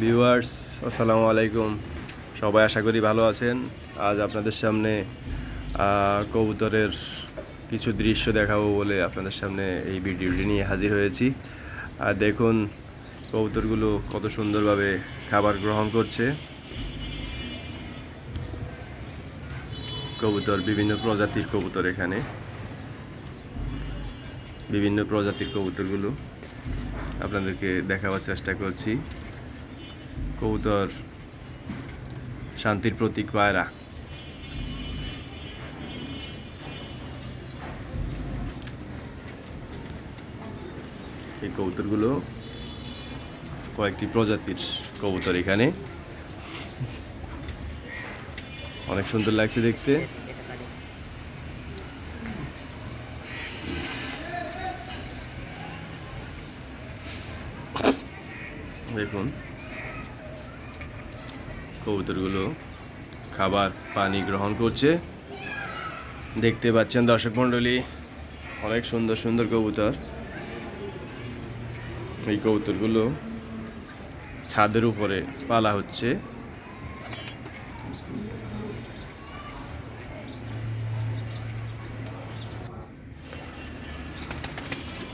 Viewers, আসসালামু আলাইকুম। সবাই আশা করি ভালো আছেন। আজ আপনাদের সামনে কবুতরের কিছু দৃশ্য দেখাবো বলে আপনাদের সামনে এই ভিডিওটি নিয়ে হাজির হয়েছি। আর দেখুন কবুতরগুলো কত সুন্দরভাবে খাবার গ্রহণ করছে। কবুতর বিভিন্ন প্রজাতির কবুতর, এখানে বিভিন্ন প্রজাতির কবুতরগুলো আপনাদেরকে দেখাবার চেষ্টা করছি। কবুতর শান্তির প্রতীক পায়রা। এই কবুতরগুলো কয়েকটি প্রজাতির কবুতর, এখানে অনেক সুন্দর লাগছে দেখতে। দেখুন কবুতরগুলো খাবার পানি গ্রহণ করছে, দেখতে পাচ্ছেন দর্শক মণ্ডলী। অনেক সুন্দর সুন্দর কবুতর। এই কবুতরগুলো ছাদের উপরে পালা হচ্ছে।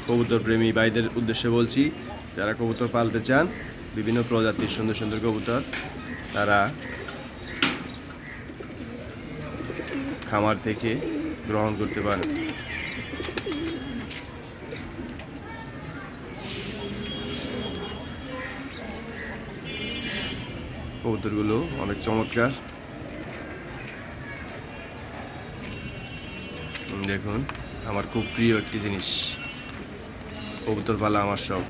কবুতর প্রেমী ভাইদের উদ্দেশ্যে বলছি, যারা কবুতর পালতে চান, বিভিন্ন প্রজাতির সুন্দর সুন্দর কবুতর তারা খামার থেকে গ্রহণ করতে পারেন। কবুতরগুলো অনেক চমৎকার। দেখুন, আমার খুব প্রিয় একটি জিনিস, কবুতর পালা আমার শখ।